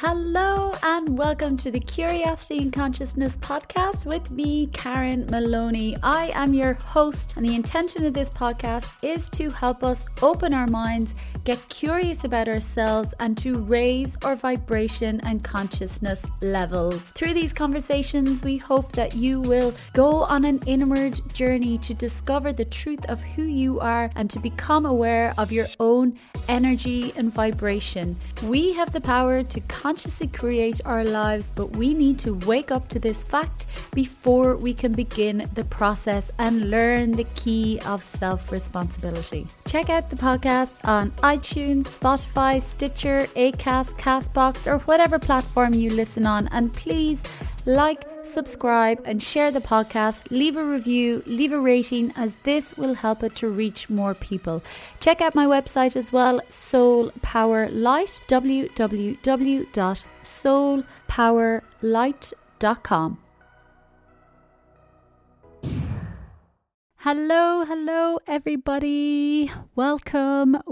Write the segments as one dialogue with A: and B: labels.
A: Hello and welcome to the Curiosity and Consciousness podcast with me, Karen Maloney. I am your host, and the intention of this podcast is to help us open our minds, get curious about ourselves, and to raise our vibration and consciousness levels. Through these conversations, we hope that you will go on an inward journey to discover the truth of who you are and to become aware of your own energy and vibration. We have the power to consciously create our lives, but we need to wake up to this fact before we can begin the process and learn the key of self-responsibility. Check out the podcast on iTunes, Spotify, Stitcher, Acast, Castbox, or whatever platform you listen on, and please like, subscribe, and share the podcast. Leave a review, leave a rating, as this will help it to reach more people. Check out my website as well, Soul Power Light, www.soulpowerlight.com. Hello everybody. Welcome,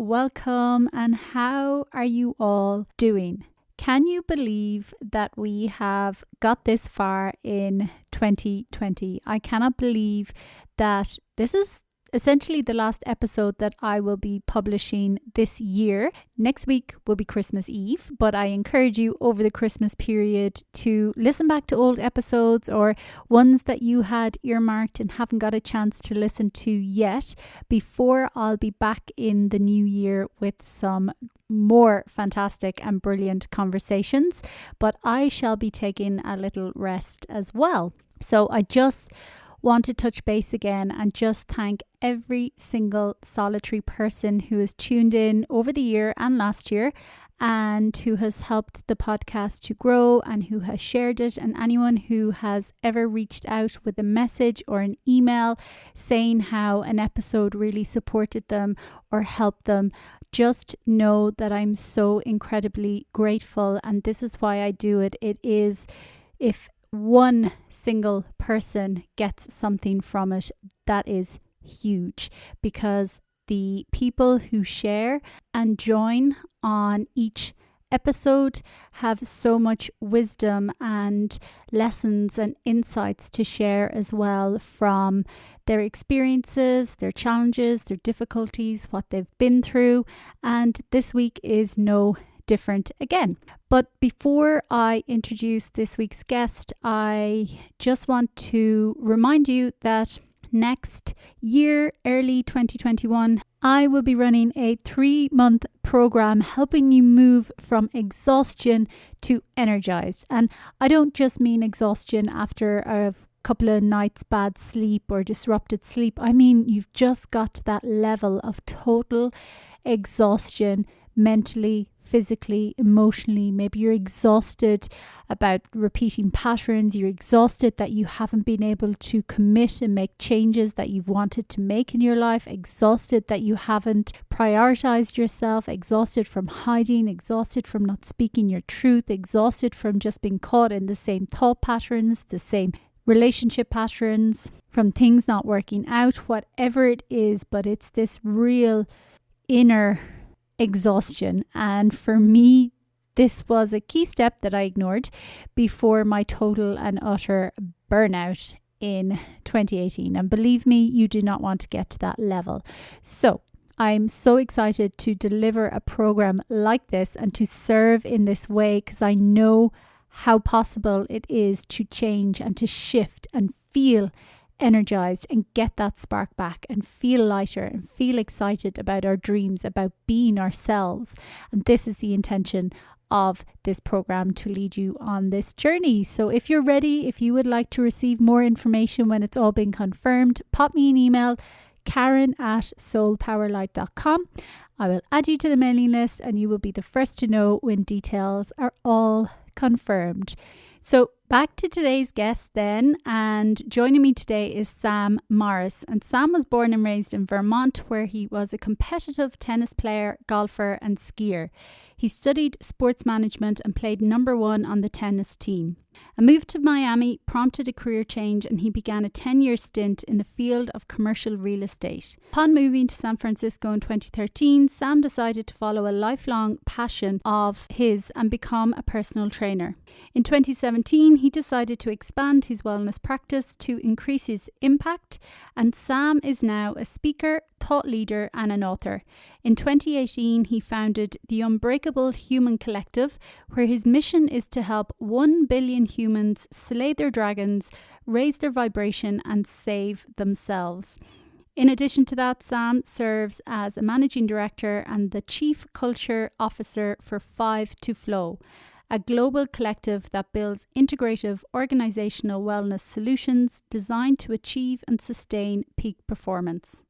A: and how are you all doing? Can you believe that we have got this far in 2020? I cannot believe that this is essentially the last episode that I will be publishing this year. Next week will be Christmas Eve, but I encourage you over the Christmas period to listen back to old episodes or ones that you had earmarked and haven't got a chance to listen to yet, before I'll be back in the new year with some more fantastic and brilliant conversations. But I shall be taking a little rest as well. So I just want to touch base again and just thank every single solitary person who has tuned in over the year and last year, and who has helped the podcast to grow and who has shared it, and anyone who has ever reached out with a message or an email saying how an episode really supported them or helped them. Just know that I'm so incredibly grateful, and this is why I do it. It is, if one single person gets something from it, that is huge, because the people who share and join on each episode have so much wisdom and lessons and insights to share as well, from their experiences, their challenges, their difficulties, what they've been through. And this week is no different again. But before I introduce this week's guest, I just want to remind you that next year, early 2021, I will be running a 3-month program helping you move from exhaustion to energized. And I don't just mean exhaustion after a couple of nights bad sleep or disrupted sleep. I mean, you've just got to that level of total exhaustion, mentally, physically, emotionally. Maybe you're exhausted about repeating patterns. You're exhausted that you haven't been able to commit and make changes that you've wanted to make in your life. Exhausted that you haven't prioritized yourself. Exhausted from hiding. Exhausted from not speaking your truth. Exhausted from just being caught in the same thought patterns, the same relationship patterns, from things not working out, whatever it is. But it's this real inner exhaustion. And for me, this was a key step that I ignored before my total and utter burnout in 2018. And believe me, you do not want to get to that level. So I'm so excited to deliver a program like this and to serve in this way, because I know how possible it is to change and to shift and feel energized and get that spark back and feel lighter and feel excited about our dreams, about being ourselves. And this is the intention of this program, to lead you on this journey. So if you're ready, if you would like to receive more information when it's all been confirmed, pop me an email, karen@soulpowerlight.com. I will add you to the mailing list and you will be the first to know when details are all confirmed. So back to today's guest then, and joining me today is Sam Morris. And Sam was born and raised in Vermont, where he was a competitive tennis player, golfer and skier. He He studied sports management and played number 1 on the tennis team. A move to Miami prompted a career change, and he began a 10-year stint in the field of commercial real estate. Upon moving to San Francisco in 2013, Sam decided to follow a lifelong passion of his and become a personal trainer. In 2017, he decided to expand his wellness practice to increase his impact, and Sam is now a speaker, thought leader, and an author. In 2018, he founded the Unbreakable Human Collective, where his mission is to help 1 billion humans slay their dragons, raise their vibration, and save themselves. In addition to that, Sam serves as a managing director and the chief culture officer for 5 to Flow, a global collective that builds integrative organizational wellness solutions designed to achieve and sustain peak performance.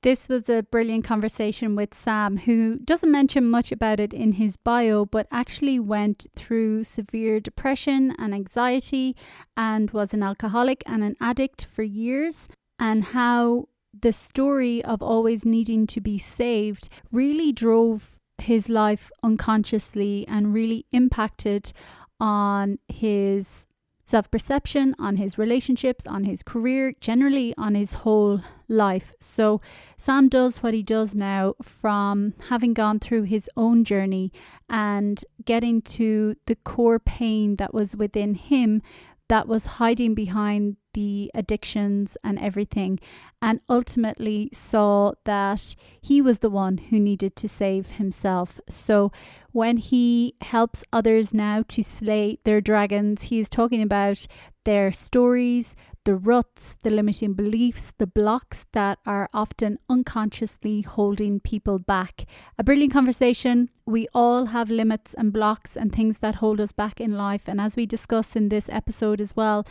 A: This was a brilliant conversation with Sam, who doesn't mention much about it in his bio, but actually went through severe depression and anxiety and was an alcoholic and an addict for years, and how the story of always needing to be saved really drove his life unconsciously and really impacted on his self-perception, on his relationships, on his career, generally on his whole life. So Sam does what he does now from having gone through his own journey and getting to the core pain that was within him, that was hiding behind the addictions and everything, and ultimately saw that he was the one who needed to save himself. So when he helps others now to slay their dragons, he is talking about their stories, the ruts, the limiting beliefs, the blocks that are often unconsciously holding people back. A brilliant conversation. We all have limits and blocks and things that hold us back in life. And as we discuss in this episode as well,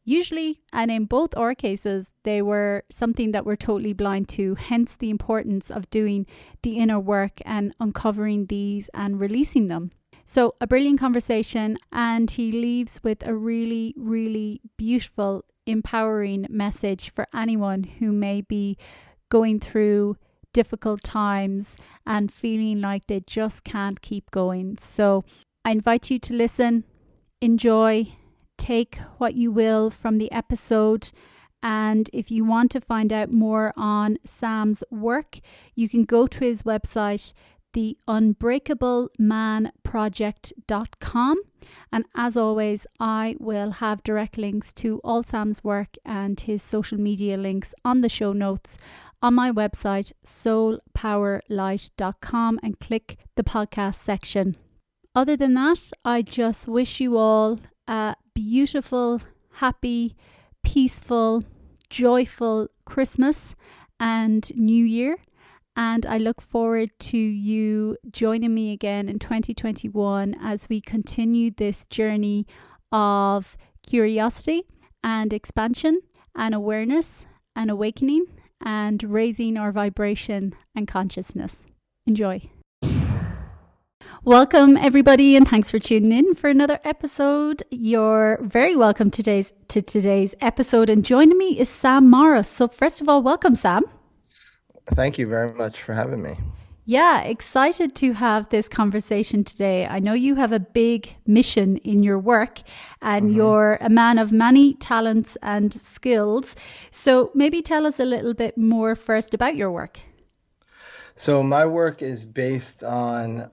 A: usually, and in both our cases, they were something that we're totally blind to, hence the importance of doing the inner work and uncovering these and releasing them. So a brilliant conversation, and he leaves with a really, really beautiful, empowering message for anyone who may be going through difficult times and feeling like they just can't keep going. So I invite you to listen, enjoy, take what you will from the episode. And if you want to find out more on Sam's work, you can go to his website, theunbreakablemanproject.com. And as always, I will have direct links to all Sam's work and his social media links on the show notes on my website, soulpowerlight.com, and click the podcast section. Other than that, I just wish you all a beautiful, happy, peaceful, joyful Christmas and New Year. And I look forward to you joining me again in 2021 as we continue this journey of curiosity and expansion and awareness and awakening and raising our vibration and consciousness. Enjoy. Welcome everybody, and thanks for tuning in for another episode. You're very welcome to today's episode, and joining me is Sam Morris. So first of all, welcome, Sam.
B: Thank you very much for having me.
A: Yeah, excited to have this conversation today. I know you have a big mission in your work, and you're a man of many talents and skills. So maybe tell us a little bit more first about your work.
B: So my work is based on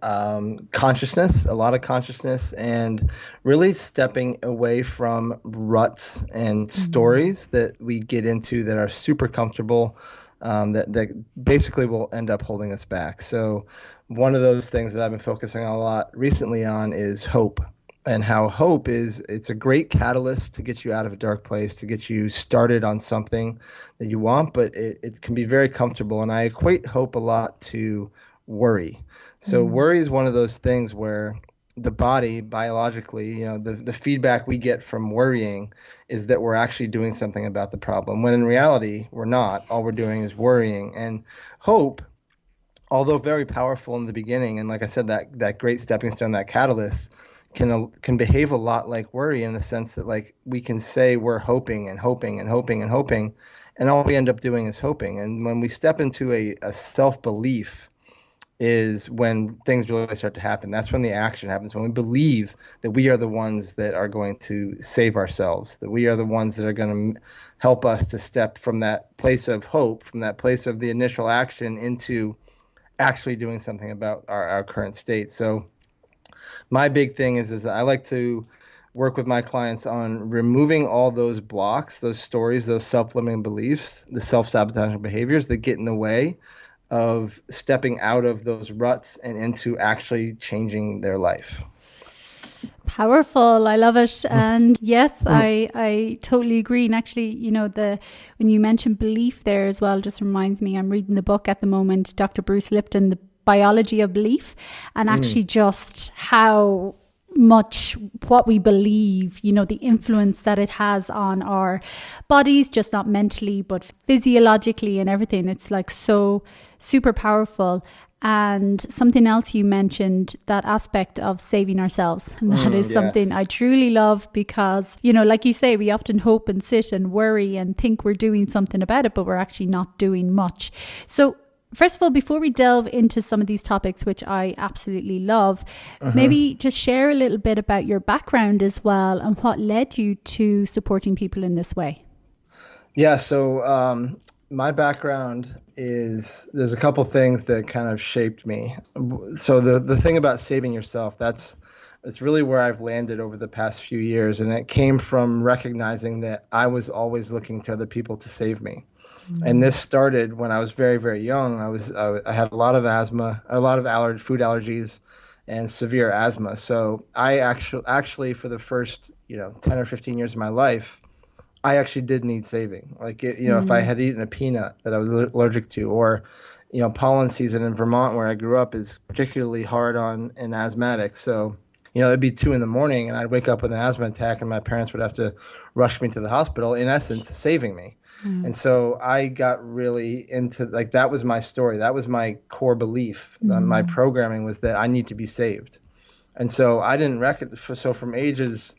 B: consciousness, a lot of consciousness, and really stepping away from ruts and stories that we get into that are super comfortable, that basically will end up holding us back. So one of those things that I've been focusing a lot recently on is hope, and how hope it's a great catalyst to get you out of a dark place, to get you started on something that you want, but it can be very comfortable. And I equate hope a lot to worry. So worry is one of those things where the body biologically, the feedback we get from worrying is that we're actually doing something about the problem, when in reality, we're not. All we're doing is worrying. And hope, although very powerful in the beginning, and like I said, that great stepping stone, that catalyst, can behave a lot like worry, in the sense that, like, we can say we're hoping and hoping and hoping and hoping, and all we end up doing is hoping. And when we step into a self-belief is when things really start to happen. That's when the action happens, when we believe that we are the ones that are going to save ourselves, that we are the ones that are going to help us to step from that place of hope, from that place of the initial action into actually doing something about our current state. So my big thing is that I like to work with my clients on removing all those blocks, those stories, those self-limiting beliefs, the self-sabotaging behaviors that get in the way of stepping out of those ruts and into actually changing their life.
A: Powerful. I love it. And yes, I totally agree. And actually, when you mentioned belief there as well, just reminds me, I'm reading the book at the moment, Dr. Bruce Lipton, The Biology of Belief, and actually just how much what we believe, the influence that it has on our bodies, just not mentally, but physiologically and everything. It's like so super powerful. And something else you mentioned, that aspect of saving ourselves. And that is something I truly love because, like you say, we often hope and sit and worry and think we're doing something about it, but we're actually not doing much. So first of all, before we delve into some of these topics, which I absolutely love, maybe just share a little bit about your background as well and what led you to supporting people in this way.
B: Yeah, so my background is there's a couple things that kind of shaped me. So the thing about saving yourself, it's really where I've landed over the past few years, and it came from recognizing that I was always looking to other people to save me. And this started when I was very, very young. I had a lot of asthma, a lot of food allergies, and severe asthma. So I actually for the first 10 or 15 years of my life, I actually did need saving. Like if I had eaten a peanut that I was allergic to, or pollen season in Vermont where I grew up is particularly hard on an asthmatic. So it'd be 2 a.m. and I'd wake up with an asthma attack, and my parents would have to rush me to the hospital. In essence, saving me. And so I got really into that was my story. That was my core belief. My programming was that I need to be saved. And so I didn't so from ages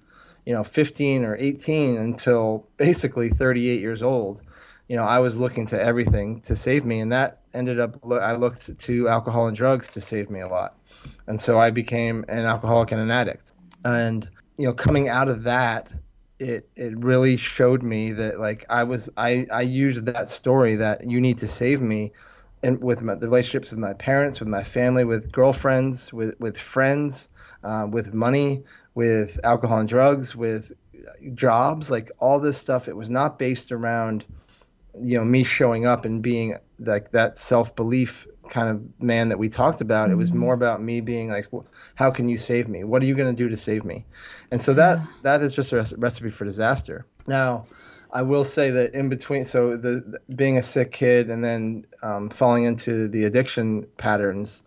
B: 15 or 18 until basically 38 years old, I was looking to everything to save me. And that ended up, I looked to alcohol and drugs to save me a lot. And so I became an alcoholic and an addict. And, coming out of that, it really showed me that I used that story that you need to save me, and with the relationships with my parents, with my family, with girlfriends, with friends, with money, with alcohol and drugs, with jobs, like all this stuff. It was not based around, me showing up and being like that self-belief kind of man that we talked about. It was more about me being like, how can you save me? What are you going to do to save me? And so that is just a recipe for disaster. Now, I will say that in between, so the being a sick kid and then falling into the addiction patterns,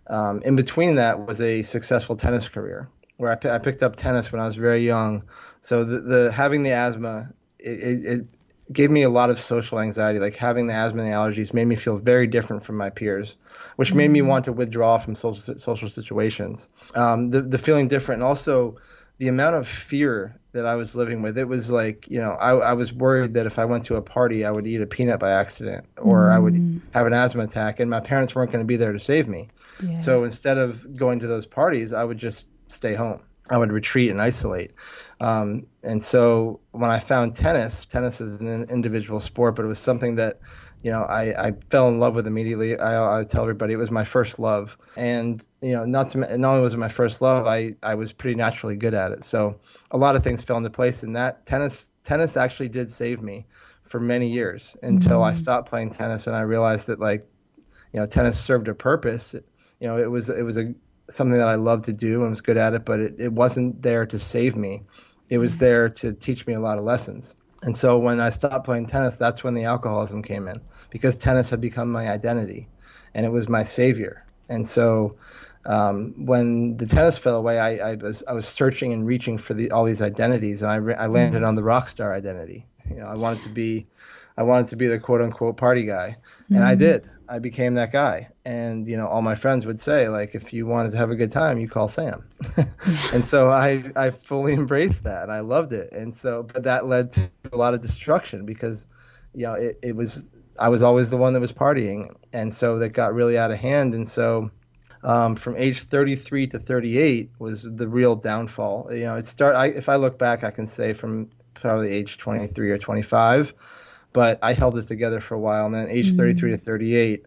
B: in between that was a successful tennis career where I picked up tennis when I was very young. So the having the asthma, it gave me a lot of social anxiety. Like having the asthma and the allergies made me feel very different from my peers, which made me want to withdraw from social situations. The feeling different, and also the amount of fear that I was living with. It was like, I was worried that if I went to a party, I would eat a peanut by accident, or I would have an asthma attack, and my parents weren't going to be there to save me. Yeah. So instead of going to those parties, I would just stay home. I would retreat and isolate. And so when I found tennis is an individual sport, but it was something that, I fell in love with immediately. I would tell everybody it was my first love. And, not only was it my first love, I was pretty naturally good at it. So a lot of things fell into place, and that tennis actually did save me for many years until I stopped playing tennis and I realized that tennis served a purpose. It was something that I loved to do and was good at it, but it wasn't there to save me. It was there to teach me a lot of lessons. And so when I stopped playing tennis, that's when the alcoholism came in, because tennis had become my identity and it was my savior. And so when the tennis fell away, I was searching and reaching for all these identities, and I landed on the rock star identity. I wanted to be the quote unquote party guy, and I did. I became that guy. And, all my friends would say, like, if you wanted to have a good time, you call Sam. And so I fully embraced that, and I loved it. And so, but that led to a lot of destruction because, I was always the one that was partying. And so that got really out of hand. And so From age 33 to 38 was the real downfall. If I look back, I can say from probably age 23 or 25, but I held it together for a while. And then age 33 to 38,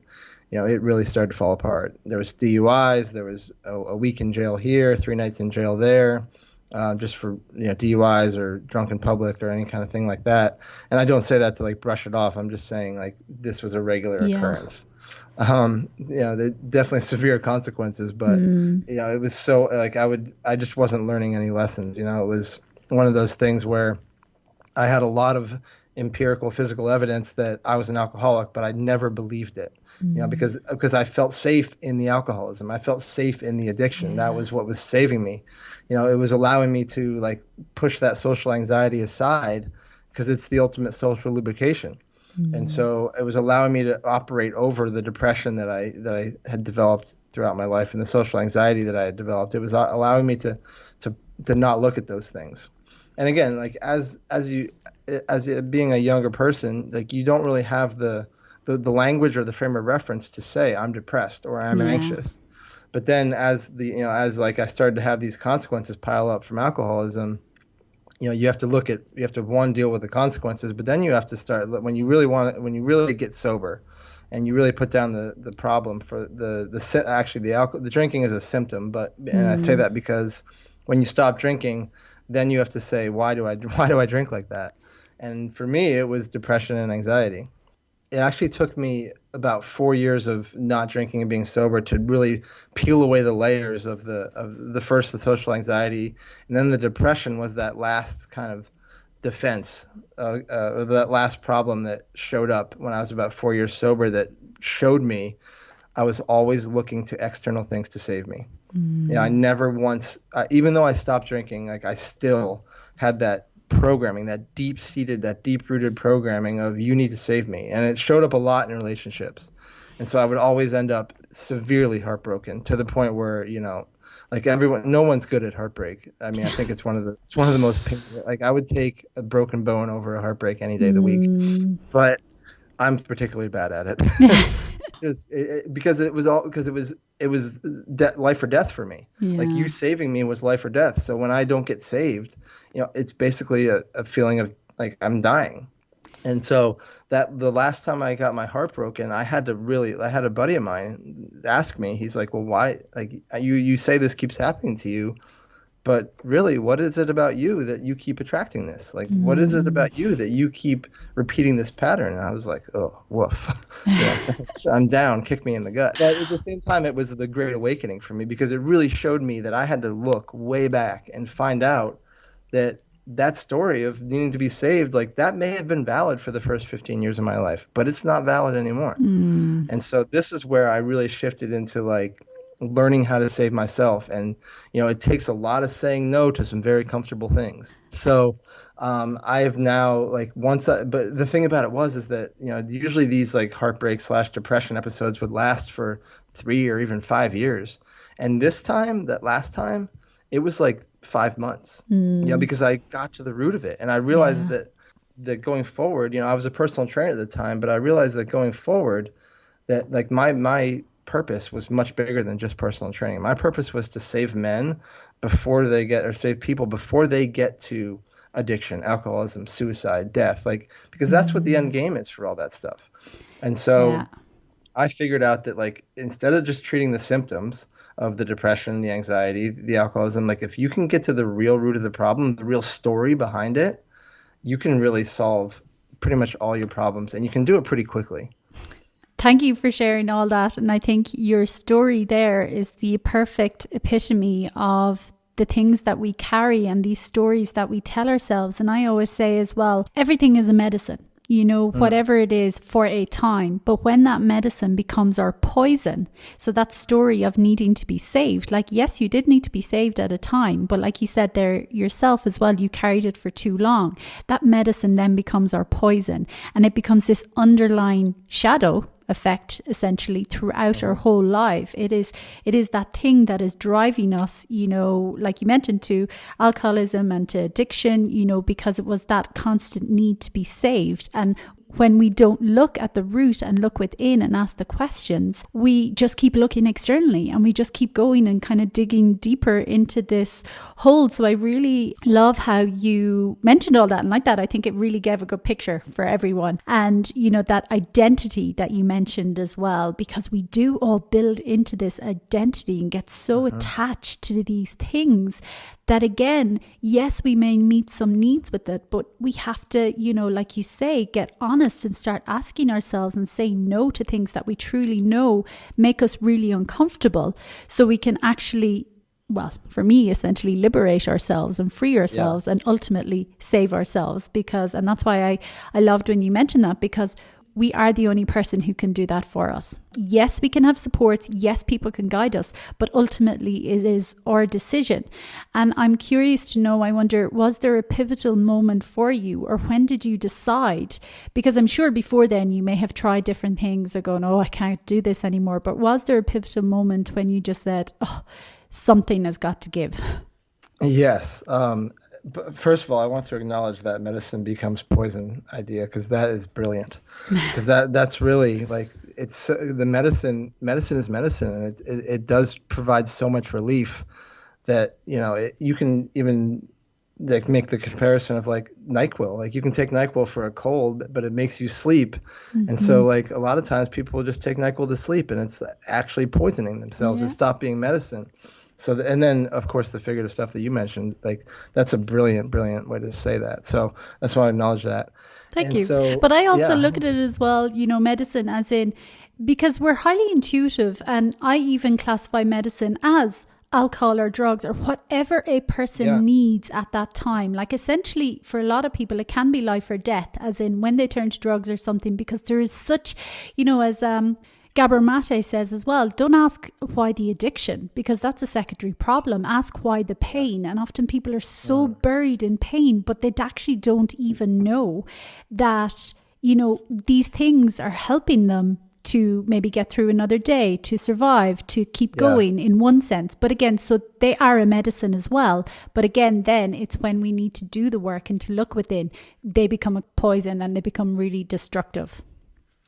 B: it really started to fall apart. There was DUIs. There was a week in jail here, 3 nights in jail there, just for DUIs or drunk in public or any kind of thing like that. And I don't say that to like brush it off. I'm just saying like this was a regular occurrence. Definitely severe consequences, but it was so like I just wasn't learning any lessons. It was one of those things where I had a lot of empirical physical evidence that I was an alcoholic, but I never believed it. Because I felt safe in the alcoholism. I felt safe in the addiction. That was what was saving me. It was allowing me to like push that social anxiety aside because it's the ultimate social lubrication. And so it was allowing me to operate over the depression that I had developed throughout my life and the social anxiety that I had developed. It was allowing me to not look at those things. And again, like as being a younger person, like you don't really have the language or the frame of reference to say I'm depressed or I'm anxious. But then as I started to have these consequences pile up from alcoholism, you have to one, deal with the consequences, but then you have to start when you really get sober and you really put down the problem for the drinking is a symptom, and I say that because when you stop drinking, then you have to say, why do I drink like that? And for me, it was depression and anxiety. It actually took me about 4 years of not drinking and being sober to really peel away the layers of the first, the social anxiety, and then the depression was that last kind of defense, or that last problem that showed up when I was about 4 years sober that showed me I was always looking to external things to save me. I never once, even though I stopped drinking, like I still had that programming, that deep-rooted programming of you need to save me. And it showed up a lot in relationships. And so I would always end up severely heartbroken to the point where, like no one's good at heartbreak. I mean, I think it's one of the most painful. Like I would take a broken bone over a heartbreak any day of the week, but I'm particularly bad at it. Because it was life or death for me. Like you saving me was life or death. So when I don't get saved, it's basically a feeling of like I'm dying. And so that the last time I got my heart broken, I had a buddy of mine ask me, he's like, well, why, like you say this keeps happening to you, but really, what is it about you that you keep attracting this? Like, what is it about you that you keep repeating this pattern? And I was like, oh, woof. I'm down, kick me in the gut. But at the same time, it was the great awakening for me because it really showed me that I had to look way back and find out that story of needing to be saved, like that may have been valid for the first 15 years of my life, but it's not valid anymore. And so this is where I really shifted into like learning how to save myself. And, it takes a lot of saying no to some very comfortable things. So I have now like but the thing about it is that, usually these like heartbreak / depression episodes would last for 3 or even 5 years. And that last time, it was like 5 months, because I got to the root of it. And I realized that going forward, I was a personal trainer at the time, but I realized that going forward that like my purpose was much bigger than just personal training. My purpose was to save men save people before they get to addiction, alcoholism, suicide, death, like, because that's what the end game is for all that stuff. And so I figured out that like, instead of just treating the symptoms of the depression, the anxiety, the alcoholism, like if you can get to the real root of the problem, the real story behind it, you can really solve pretty much all your problems, and you can do it pretty quickly.
A: Thank you for sharing all that. And I think your story there is the perfect epitome of the things that we carry and these stories that we tell ourselves. And I always say as well, everything is a medicine. Whatever it is for a time. But when that medicine becomes our poison, so that story of needing to be saved, like, yes, you did need to be saved at a time, but like you said there yourself as well, you carried it for too long. That medicine then becomes our poison, and it becomes this underlying shadow effect essentially throughout our whole life. It is that thing that is driving us, like you mentioned, to alcoholism and to addiction, because it was that constant need to be saved. And when we don't look at the root and look within and ask the questions, we just keep looking externally and we just keep going and kind of digging deeper into this hole. So I really love how you mentioned all that. And like that, I think it really gave a good picture for everyone. And, you know, that identity that you mentioned as well, because we do all build into this identity and get so attached to these things that, again, yes, we may meet some needs with it, but we have to, you know, like you say, get honest and start asking ourselves and say no to things that we truly know make us really uncomfortable, so we can actually, well, for me, essentially liberate ourselves and free ourselves and ultimately save ourselves. Because, and that's why I loved when you mentioned that, because we are the only person who can do that for us. Yes, we can have supports. Yes, people can guide us, but ultimately it is our decision. And I'm curious to know, I wonder, was there a pivotal moment for you, or when did you decide? Because I'm sure before then you may have tried different things or going, oh, I can't do this anymore. But was there a pivotal moment when you just said, oh, something has got to give?
B: Yes. But first of all, I want to acknowledge that medicine becomes poison idea, because that is brilliant. Because that's really like, it's the medicine is medicine, and it does provide so much relief that, you know, you can even like make the comparison of like NyQuil. Like, you can take NyQuil for a cold, but it makes you sleep. And so like a lot of times people just take NyQuil to sleep, and it's actually poisoning themselves. It stopped being medicine. So, and then of course the figurative stuff that you mentioned, like that's a brilliant way to say that. So that's why I acknowledge that.
A: Thank you. So, but I also look at it as well, you know, medicine as in, because we're highly intuitive, and I even classify medicine as alcohol or drugs or whatever a person needs at that time. Like, essentially for a lot of people it can be life or death, as in when they turn to drugs or something, because there is such, you know, as Gabor Mate says as well, don't ask why the addiction, because that's a secondary problem. Ask why the pain. And often people are so buried in pain, but they actually don't even know that, you know, these things are helping them to maybe get through another day, to survive, to keep going in one sense. But again, so they are a medicine as well. But again, then it's when we need to do the work and to look within, they become a poison and they become really destructive.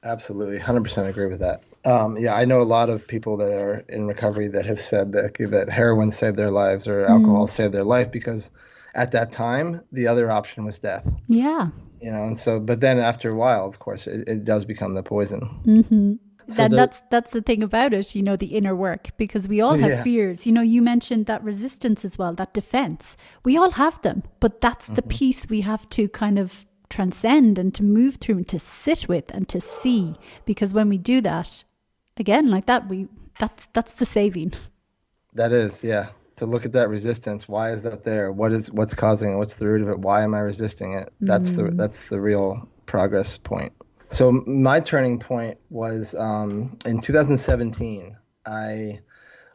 B: Absolutely. 100% agree with that. I know a lot of people that are in recovery that have said that heroin saved their lives or alcohol saved their life, because at that time, the other option was death. Yeah. You know, and so, but then after a while, of course, it does become the poison.
A: So that's the thing about it, you know, the inner work, because we all have fears. You know, you mentioned that resistance as well, that defense. We all have them, but that's the piece we have to kind of transcend and to move through and to sit with and to see, because when we do that, again, like that, that's the saving.
B: That is, to look at that resistance. Why is that there? What's causing it? What's the root of it? Why am I resisting it? That's the real progress point. So my turning point was in 2017. I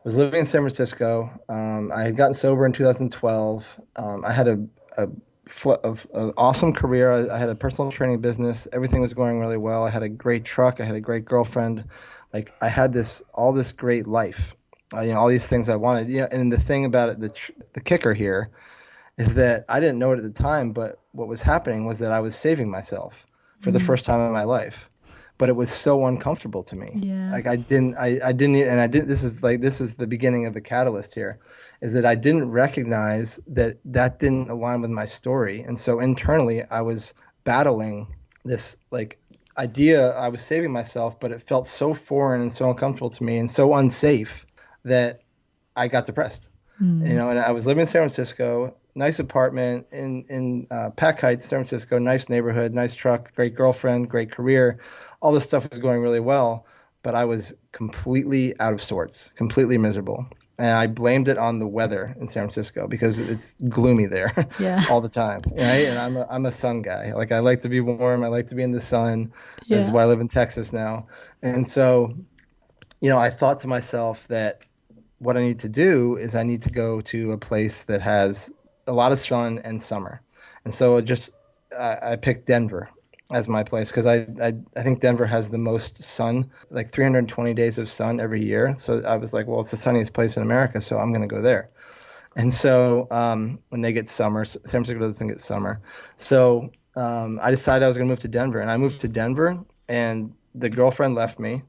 B: was living in San Francisco. I had gotten sober in 2012. I had an awesome career. I had a personal training business. Everything was going really well. I had a great truck. I had a great girlfriend. Like, I had all this great life, all these things I wanted. And the thing about it, the kicker here, is that I didn't know it at the time, but what was happening was that I was saving myself for the first time in my life. But it was so uncomfortable to me. Yeah. Like, I didn't, this is the beginning of the catalyst here, is that I didn't recognize that didn't align with my story. And so internally I was battling this like idea. I was saving myself, but it felt so foreign and so uncomfortable to me and so unsafe that I got depressed. And I was living in San Francisco, nice apartment in Pack Heights, San Francisco, nice neighborhood, nice truck, great girlfriend, great career. All this stuff was going really well, but I was completely out of sorts, completely miserable. And I blamed it on the weather in San Francisco, because it's gloomy there all the time, right? And I'm a sun guy. Like, I like to be warm. I like to be in the sun. Yeah. This is why I live in Texas now. And so, I thought to myself that what I need to do is I need to go to a place that has a lot of sun and summer. And so I picked Denver as my place, because I think Denver has the most sun, like 320 days of sun every year. So I was like, well, it's the sunniest place in America, so I'm going to go there. And so when they get summer, San Francisco doesn't get summer. So I decided I was going to move to Denver, and I moved to Denver, and the girlfriend left me.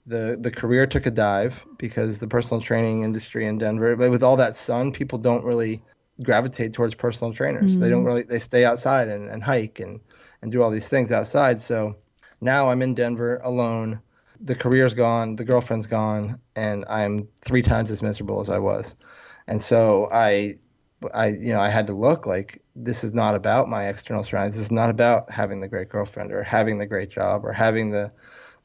B: The career took a dive because the personal training industry in Denver, but with all that sun, people don't really gravitate towards personal trainers. They don't
A: Mm.
B: really, they stay outside and hike and do all these things outside. So now I'm in Denver alone. The career's gone, the girlfriend's gone, and I'm 3 times as miserable as I was. And so I had to look like this is not about my external surroundings. This is not about having the great girlfriend or having the great job or having the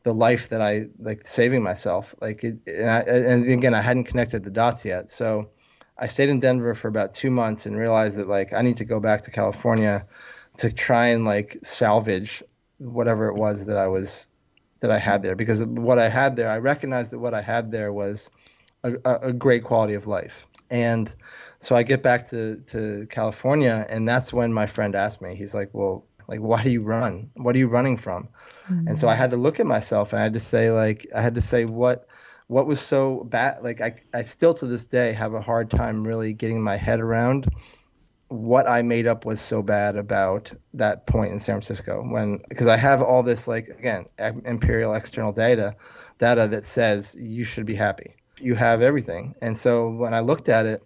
B: life that I like saving myself. Like and again, I hadn't connected the dots yet. So I stayed in Denver for about 2 months and realized that like I need to go back to California to try and like salvage whatever it was that I had there, because what I had there, I recognized that what I had there was a great quality of life. And so I get back to California, and that's when my friend asked me, he's like, well, like, why do you run? What are you running from? And so I had to look at myself, and I had to say what was so bad. Like I still to this day have a hard time really getting my head around what I made up was so bad about that point in San Francisco, because I have all this, like, again, imperial external data that says you should be happy. You have everything. And so when I looked at it,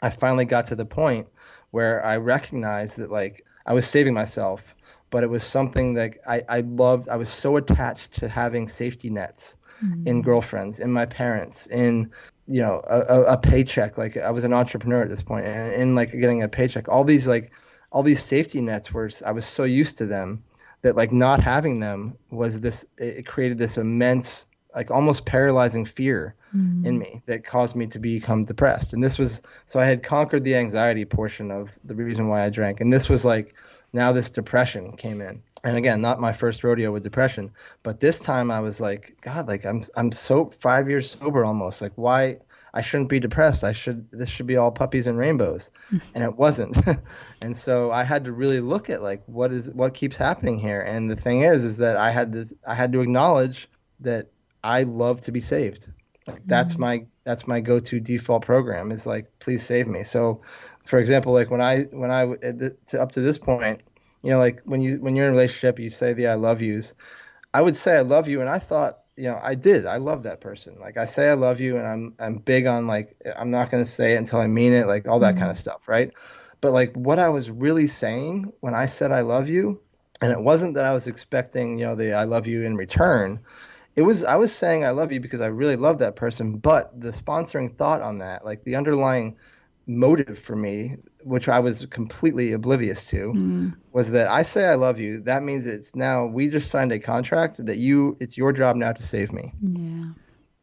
B: I finally got to the point where I recognized that like I was saving myself, but it was something that I loved. I was so attached to having safety nets in girlfriends, in my parents, in a paycheck. Like I was an entrepreneur at this point, and in like getting a paycheck, all these safety nets were, I was so used to them that like not having them it created this immense, like almost paralyzing fear in me that caused me to become depressed. And so I had conquered the anxiety portion of the reason why I drank. And this was like, now this depression came in. And again, not my first rodeo with depression, but this time I was like, God, like I'm so 5 years sober almost. Like why I shouldn't be depressed. This should be all puppies and rainbows. And it wasn't. And so I had to really look at like, what keeps happening here. And the thing is that I had to acknowledge that I love to be saved. Like that's my go-to default program is like, please save me. So for example, like when I up to this point, like when you're in a relationship, you say the I love yous. I would say I love you, and I thought, I love that person. Like I say I love you, and I'm big on like I'm not going to say it until I mean it, like all that kind of stuff, right? But like what I was really saying when I said I love you, and it wasn't that I was expecting, the I love you in return. I was saying I love you because I really love that person, but the sponsoring thought on that, like the underlying motive for me, which I was completely oblivious to, was that I say I love you. That means it's now we just signed a contract that it's your job now to save me.
A: Yeah.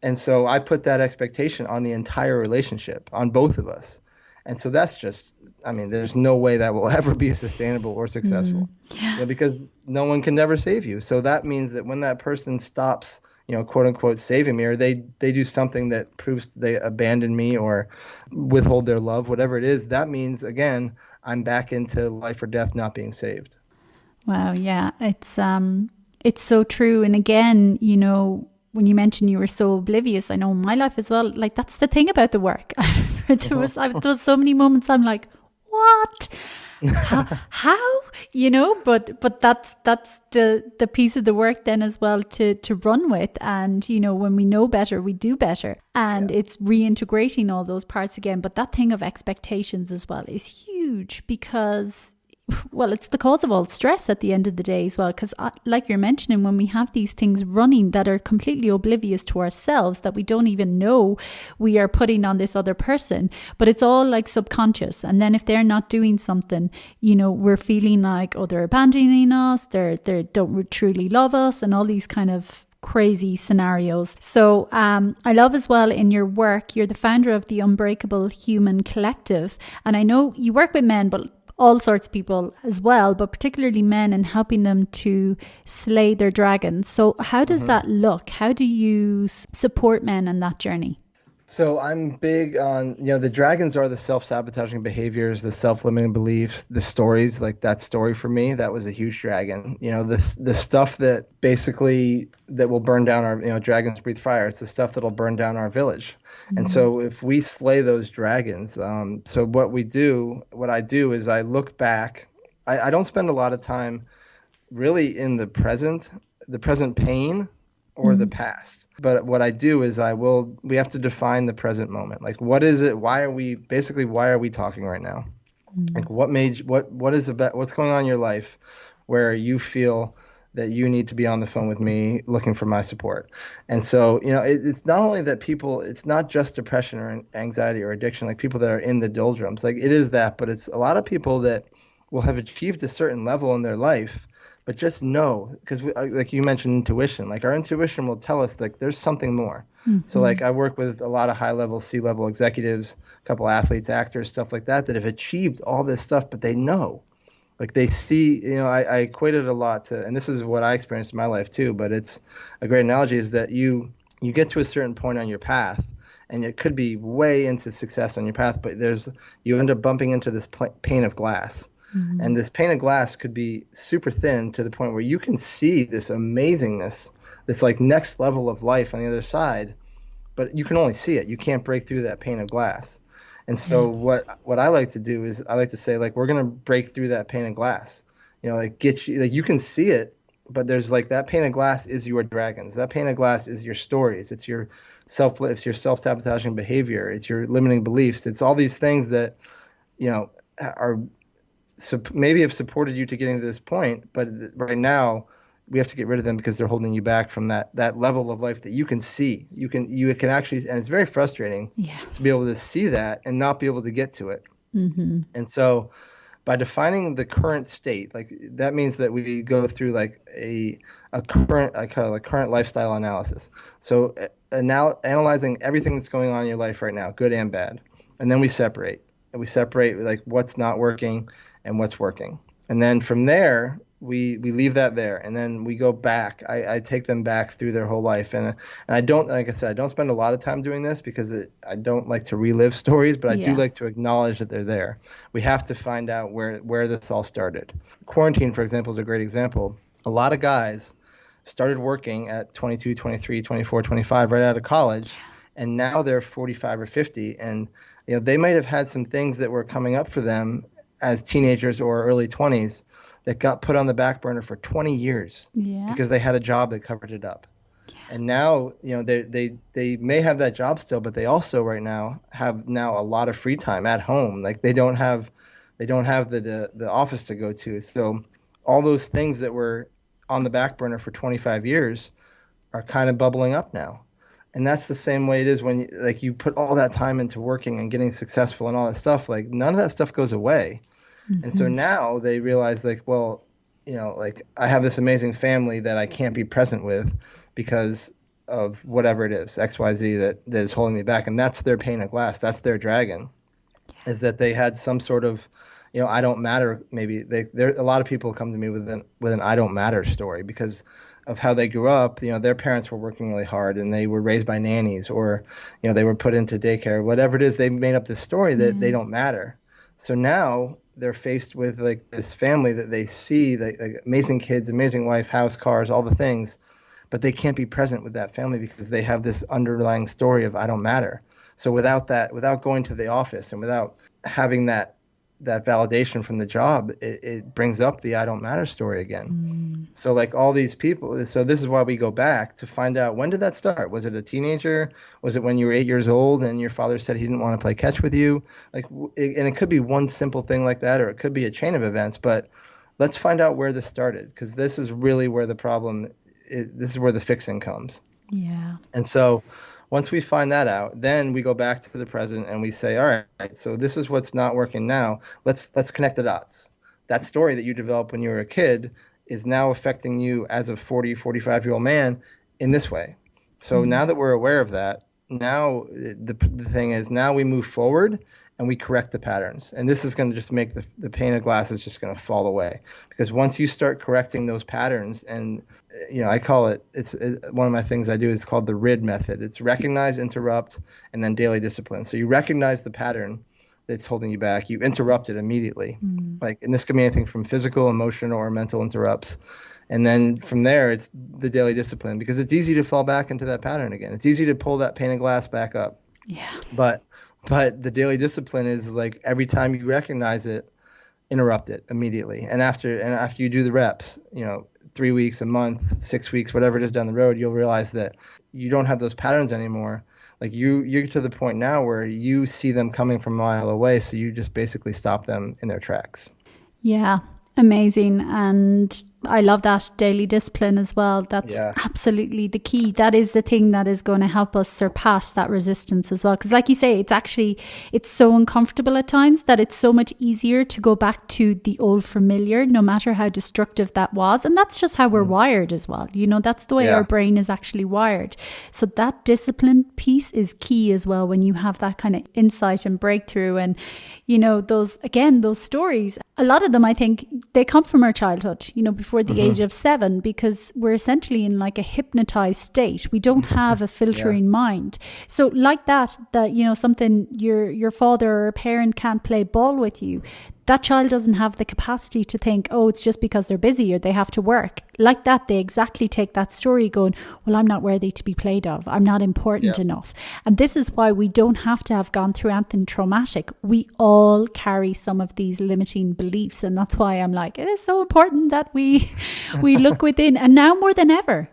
B: And so I put that expectation on the entire relationship, on both of us. And so that's just, there's no way that will ever be sustainable or successful.
A: Yeah.
B: Because no one can never save you. So that means that when that person stops, quote unquote, saving me, or they do something that proves they abandon me or withhold their love, whatever it is, that means, again, I'm back into life or death, not being saved.
A: Wow. Yeah. It's so true. And again, when you mentioned you were so oblivious, I know my life as well, like that's the thing about the work. there was so many moments I'm like, what? How? But that's the piece of the work then as well to run with. And, when we know better, we do better. And it's reintegrating all those parts again. But that thing of expectations as well is huge because, well, it's the cause of all stress at the end of the day as well. Because like you're mentioning, when we have these things running that are completely oblivious to ourselves, that we don't even know we are putting on this other person, but it's all like subconscious. And then if they're not doing something, we're feeling like, oh, they're abandoning us, they don't truly love us, and all these kind of crazy scenarios. So I love as well in your work, you're the founder of the Unbreakable Human Collective. And I know you work with men, but all sorts of people as well, but particularly men, and helping them to slay their dragons. So how does that look? How do you support men in that journey?
B: So I'm big on, the dragons are the self-sabotaging behaviors, the self-limiting beliefs, the stories. Like that story for me, that was a huge dragon. The stuff that basically that will burn down our, dragons breathe fire. It's the stuff that'll burn down our village. And so if we slay those dragons, so what I do is I look back. I don't spend a lot of time really in the present pain or the
A: Mm,
B: past. But what I do is we have to define the present moment. Like, what is it? Why are we talking right now?
A: mm,
B: Like, what's going on in your life where you feel that you need to be on the phone with me looking for my support? And so, it's not only that it's not just depression or anxiety or addiction, like people that are in the doldrums. Like, it is that, but it's a lot of people that will have achieved a certain level in their life, but just know, because like you mentioned intuition, like our intuition will tell us like there's something more. So
A: mhm.
B: like I work with a lot of high level, C-level executives, a couple athletes, actors, stuff like that have achieved all this stuff, but they know, like they see, I equate it a lot to, and this is what I experienced in my life too, but it's a great analogy is that you get to a certain point on your path, and it could be way into success on your path, but you end up bumping into this pane of glass. And
A: Mhm.
B: this pane of glass could be super thin to the point where you can see this amazingness, this like next level of life on the other side, but you can only see it. You can't break through that pane of glass. And so
A: Yeah.
B: what I like to do is I like to say like we're gonna break through that pane of glass. Like get you like you can see it, but there's like that pane of glass is your dragons. That pane of glass is your stories. It's your self-sabotaging behavior. It's your limiting beliefs. It's all these things that are maybe have supported you to getting to this point, but right now we have to get rid of them because they're holding you back from that level of life that you can see. You can actually, and it's very frustrating
A: Yeah.
B: to be able to see that and not be able to get to it.
A: Mhm.
B: And so by defining the current state, like that means that we go through like a current, I call it a current lifestyle analysis. So analyzing everything that's going on in your life right now, good and bad, and then we separate. And we separate like what's not working and what's working. And then from there, we leave that there, and then we go back. I take them back through their whole life, and I don't, like I said, I don't spend a lot of time doing this because I don't like to relive stories, but I do
A: Yeah.
B: like to acknowledge that they're there. We have to find out where this all started. Quarantine, for example, is a great example. A lot of guys started working at 22, 23, 24, 25 right out of college, and now they're 45 or 50, and they might have had some things that were coming up for them as teenagers or early 20s that got put on the back burner for 20 years
A: Yeah.
B: because they had a job that covered it up. And now, they may have that job still, but they also right now have a lot of free time at home. Like they don't have the office to go to. So all those things that were on the back burner for 25 years are kind of bubbling up now. And that's the same way it is when you put all that time into working and getting successful and all that stuff. Like none of that stuff goes away. And so
A: Mhm.
B: now they realize like, well, like I have this amazing family that I can't be present with because of whatever it is, XYZ that is holding me back. And that's their pane of glass. That's their dragon, is that they had some sort of, I don't matter. Maybe there a lot of people come to me with an I don't matter story because of how they grew up. Their parents were working really hard and they were raised by nannies, or they were put into daycare, whatever it is. They made up this story that they
A: Yeah.
B: don't matter. So now they're faced with like this family that they see, like amazing kids, amazing wife, house, cars, all the things, but they can't be present with that family because they have this underlying story of I don't matter. So without that, without going to the office and without having that validation from the job, it brings up the I don't matter story again.
A: Mm.
B: So like all these people, so this is why we go back to find out, when did that start? Was it a teenager? Was it when you were 8 years old and your father said he didn't want to play catch with you? And it could be one simple thing like that, or it could be a chain of events. But let's find out where this started, because this is really where the problem this is where the fixing comes.
A: Yeah.
B: And so once we find that out, then we go back to the present and we say, all right, so this is what's not working now. Let's connect the dots. That story that you developed when you were a kid is now affecting you as a 40, 45-year-old man in this way. So
A: Mm.
B: now that we're aware of that, now the thing is, now we move forward and we correct the patterns. And this is going to just make the pane of glass is just going to fall away. Because once you start correcting those patterns, and I call it's one of my things I do is called the RID method. It's recognize, interrupt, and then daily discipline. So you recognize the pattern that's holding you back. You interrupt it immediately.
A: Mm.
B: And this can be anything from physical, emotional, or mental interrupts. And then from there, it's the daily discipline, because it's easy to fall back into that pattern again. It's easy to pull that pane of glass back up.
A: Yeah.
B: But the daily discipline is like every time you recognize it, interrupt it immediately. And after you do the reps, 3 weeks, a month, 6 weeks, whatever it is down the road, you'll realize that you don't have those patterns anymore. Like you're to the point now where you see them coming from a mile away, so you just basically stop them in their tracks.
A: Yeah, amazing. And I love that daily discipline as well. That's absolutely the key. That is the thing that is going to help us surpass that resistance as well. Because like you say, it's so uncomfortable at times that it's so much easier to go back to the old familiar, no matter how destructive that was. And that's just how we're wired as well. That's the way our brain is actually wired. So that discipline piece is key as well when you have that kind of insight and breakthrough. And, those stories, a lot of them, I think, they come from our childhood, before the age of 7, because we're essentially in like a hypnotized state. We don't have a filtering mind. So like that, something your father or a parent can't play ball with you. That child doesn't have the capacity to think, oh, it's just because they're busy or they have to work. Like that, they exactly take that story going, well, I'm not worthy to be played of. I'm not important enough. And this is why we don't have to have gone through anything traumatic. We all carry some of these limiting beliefs. And that's why I'm like, it is so important that we look within. And now more than ever,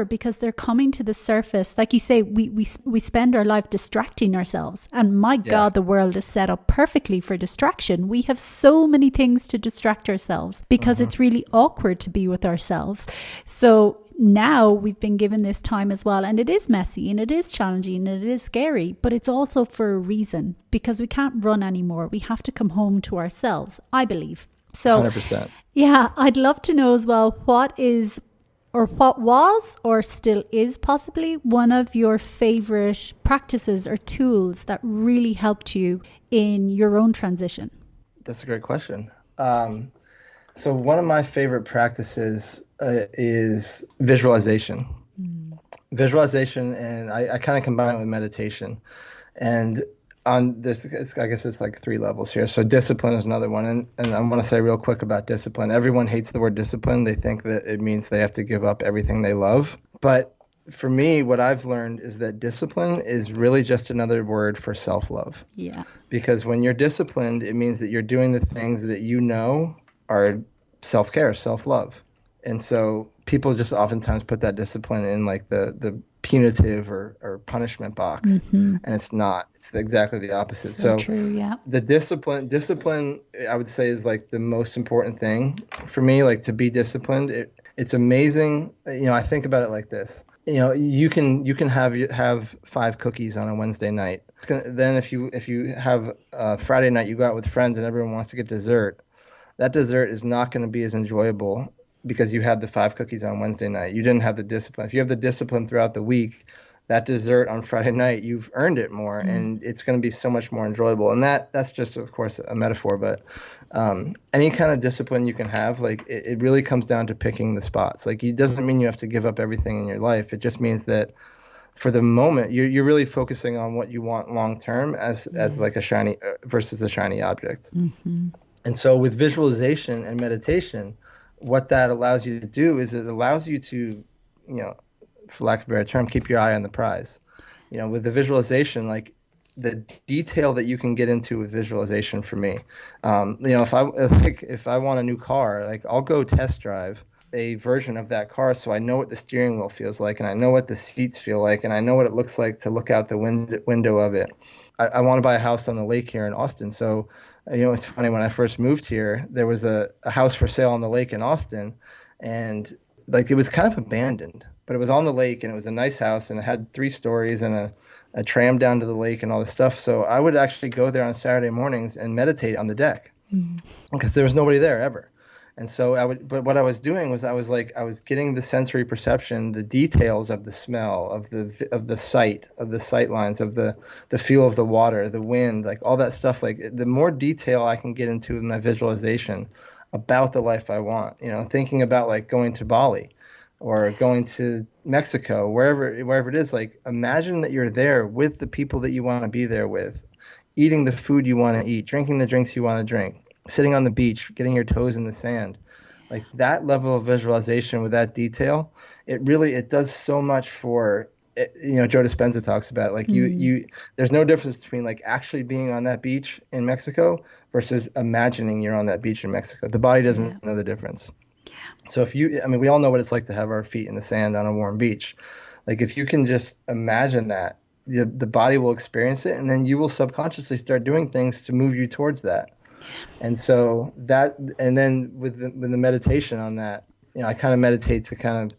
A: because they're coming to the surface. Like you say, we spend our life distracting ourselves. And my God, the world is set up perfectly for distraction. We have so many things to distract ourselves because it's really awkward to be with ourselves. So now we've been given this time as well, and it is messy and it is challenging and it is scary, but it's also for a reason, because we can't run anymore. We have to come home to ourselves, I believe. So
B: 100%.
A: Yeah, I'd love to know as well, what was or still is possibly one of your favorite practices or tools that really helped you in your own transition?
B: That's a great question. So one of my favorite practices is visualization. Visualization, and I kind of combine it with meditation. And I guess it's like 3 levels here. So discipline is another one. And I want to say real quick about discipline. Everyone hates the word discipline. They think that it means they have to give up everything they love. But for me, what I've learned is that discipline is really just another word for self-love.
A: Yeah.
B: Because when you're disciplined, it means that you're doing the things that you know are self-care, self-love. And so people just oftentimes put that discipline in like the punitive or punishment box. And it's not. It's exactly the opposite.
A: So true, yeah.
B: The discipline, I would say, is like the most important thing for me, like to be disciplined. It's amazing. I think about it like this. You can have 5 cookies on a Wednesday night. Then if you have Friday night, you go out with friends and everyone wants to get dessert. That dessert is not going to be as enjoyable because you had the 5 cookies on Wednesday night. You didn't have the discipline. If you have the discipline throughout the week, that dessert on Friday night, you've earned it more, and it's going to be so much more enjoyable. And that's just, of course, a metaphor, but any kind of discipline you can have, like it really comes down to picking the spots. Like it doesn't mean you have to give up everything in your life. It just means that for the moment, you're really focusing on what you want long term as like a shiny versus a shiny object. And so with visualization and meditation, what that allows you to do is it allows you to, for lack of a better term, keep your eye on the prize. With the visualization, like the detail that you can get into with visualization for me, if I want a new car, like I'll go test drive a version of that car so I know what the steering wheel feels like, and I know what the seats feel like, and I know what it looks like to look out the window of it. I want to buy a house on the lake here in Austin. So, it's funny, when I first moved here, there was a house for sale on the lake in Austin, and like it was kind of abandoned, but it was on the lake and it was a nice house and it had 3 stories and a tram down to the lake and all this stuff. So I would actually go there on Saturday mornings and meditate on the deck because there was nobody there ever. And so but what I was doing was I was getting the sensory perception, the details of the smell, of the sight, of the sight lines, of the feel of the water, the wind, like all that stuff. Like the more detail I can get into in my visualization about the life I want, thinking about like going to Bali or going to Mexico, wherever it is, like imagine that you're there with the people that you want to be there with, eating the food you want to eat, drinking the drinks you want to drink, sitting on the beach, getting your toes in the sand. Like that level of visualization with that detail, it does so much for Joe Dispenza talks about it. Like there's no difference between like actually being on that beach in Mexico versus imagining you're on that beach in Mexico. The body
A: Yeah.
B: doesn't know the difference. So we all know what it's like to have our feet in the sand on a warm beach. Like if you can just imagine that, the body will experience it, and then you will subconsciously start doing things to move you towards that. And so and then with the meditation on that, I kind of meditate to kind of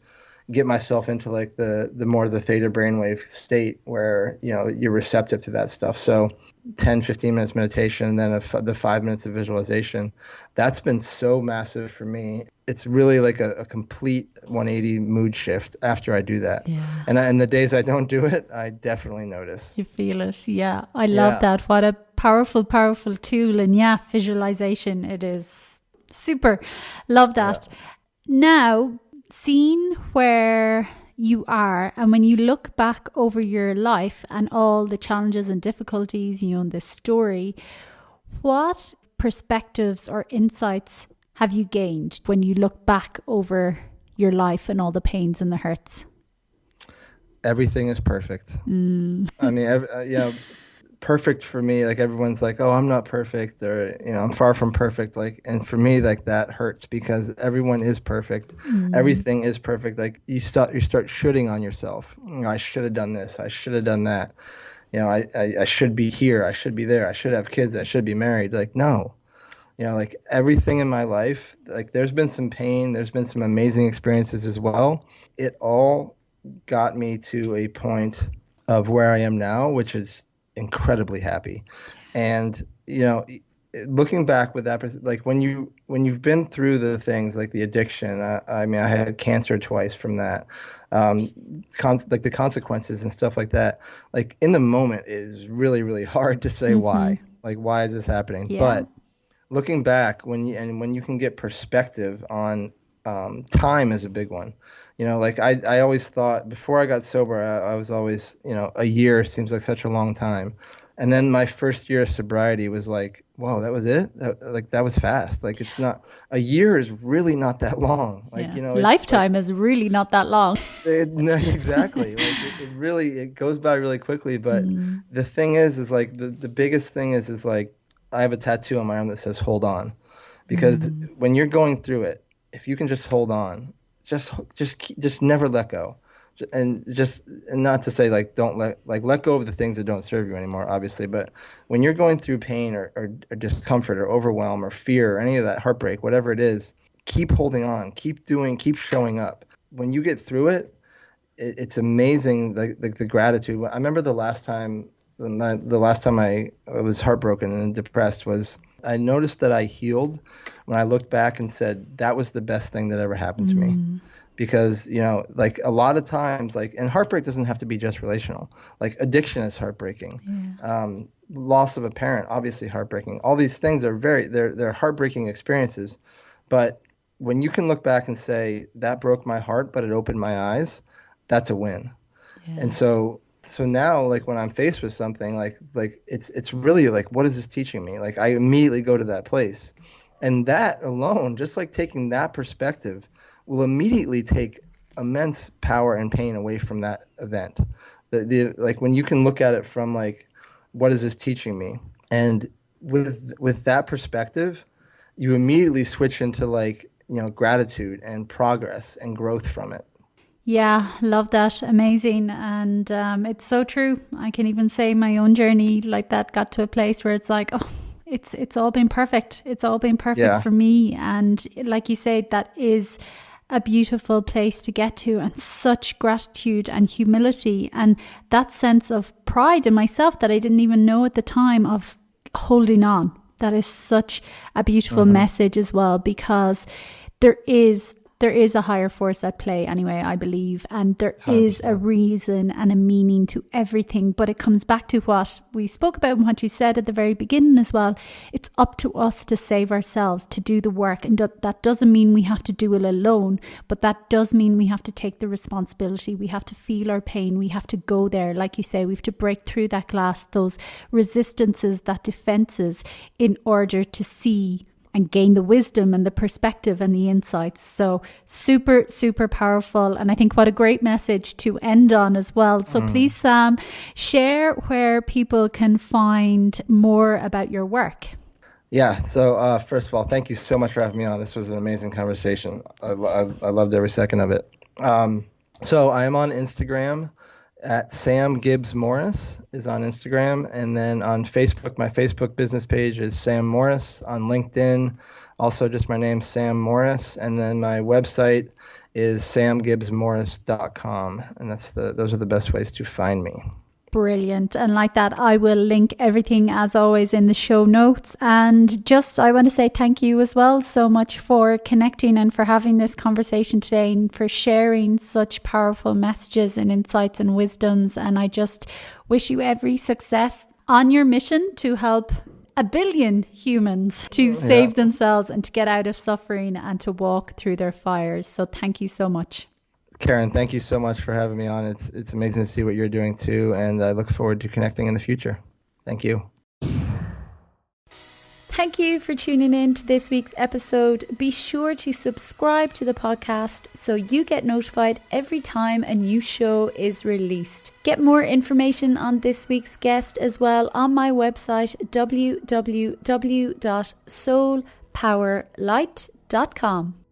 B: get myself into like the more the theta brainwave state where, you're receptive to that stuff. So 10-15 minutes meditation, and then the 5 minutes of visualization, that's been so massive for me. It's really like a complete 180 mood shift after I do that.
A: Yeah.
B: And the days I don't do it, I definitely notice.
A: You feel it. Yeah. I love that. What a powerful, powerful tool. And visualization, it is super. Love that. Yeah. Now, seeing where you are, and when you look back over your life and all the challenges and difficulties, in this story, what perspectives or insights have you gained when you look back over your life and all the pains and the hurts?
B: Everything is perfect. I mean, perfect for me, like everyone's like, oh, I'm not perfect, or I'm far from perfect, like, and for me, like, that hurts because everyone is perfect. Everything is perfect. Like you start shooting on yourself. I should have done this, I should have done that, I should be here, I should be there, I should have kids, I should be married. Like, no, like everything in my life, like there's been some pain, there's been some amazing experiences as well. It all got me to a point of where I am now, which is incredibly happy. And looking back with that, like when you've been through the things like the addiction, I had cancer twice from that, like the consequences and stuff like that, like in the moment is really, really hard to say why is this happening. But looking back, when you can get perspective on time is a big one. Like I always thought before I got sober, I was always, a year seems like such a long time. And then my first year of sobriety was like, whoa, that was it? That was fast. Like, it's not, a year is really not that long. Like,
A: lifetime is really not that long.
B: No, exactly. Like it goes by really quickly. But the thing is like the biggest thing is like, I have a tattoo on my arm that says, hold on. Because when you're going through it, if you can just hold on, just never let go, and not to say like don't let go of the things that don't serve you anymore, obviously, but when you're going through pain or discomfort or overwhelm or fear or any of that, heartbreak, whatever it is, keep holding on, keep showing up. When you get through it, it's amazing, like the gratitude. I remember the last time I was heartbroken and depressed was I noticed that I healed when I looked back and said, that was the best thing that ever happened to me. Because, like a lot of times, like, and heartbreak doesn't have to be just relational. Like addiction is heartbreaking. Loss of a parent, obviously heartbreaking. All these things are they're heartbreaking experiences. But when you can look back and say, that broke my heart, but it opened my eyes, that's a win. Yeah. And so now, like when I'm faced with something, like it's really like, what is this teaching me? Like I immediately go to that place. And that alone, just like taking that perspective, will immediately take immense power and pain away from that event. Like when you can look at it from like, what is this teaching me? And with that perspective, you immediately switch into like, gratitude and progress and growth from it.
A: Yeah, love that. Amazing. And it's so true. I can even say my own journey like that got to a place where it's like, oh, it's all been perfect. It's all been perfect for me. And like you say, that is a beautiful place to get to, and such gratitude and humility and that sense of pride in myself that I didn't even know at the time of holding on. That is such a beautiful message as well, because there is a higher force at play anyway, I believe, and there 100%. Is a reason and a meaning to everything. But it comes back to what we spoke about and what you said at the very beginning as well. It's up to us to save ourselves, to do the work. And that doesn't mean we have to do it alone, but that does mean we have to take the responsibility. We have to feel our pain. We have to go there. Like you say, we have to break through that glass, those resistances, that defenses, in order to see and gain the wisdom and the perspective and the insights. So super, super powerful. And I think what a great message to end on as well. So please, Sam, share where people can find more about your work.
B: Yeah. So first of all, thank you so much for having me on. This was an amazing conversation. I loved every second of it. So I am on Instagram at Sam Gibbs Morris is on Instagram. And then on Facebook, my Facebook business page is Sam Morris. On LinkedIn, also just my name, Sam Morris. And then my website is samgibbsmorris.com. And those are the best ways to find me.
A: Brilliant. And like that, I will link everything as always in the show notes. And just, I want to say thank you as well so much for connecting and for having this conversation today and for sharing such powerful messages and insights and wisdoms. And I just wish you every success on your mission to help 1 billion humans to save themselves and to get out of suffering and to walk through their fires. So thank you so much.
B: Karen, thank you so much for having me on. It's amazing to see what you're doing too, and I look forward to connecting in the future. Thank you.
A: Thank you for tuning in to this week's episode. Be sure to subscribe to the podcast so you get notified every time a new show is released. Get more information on this week's guest as well on my website, www.soulpowerlight.com.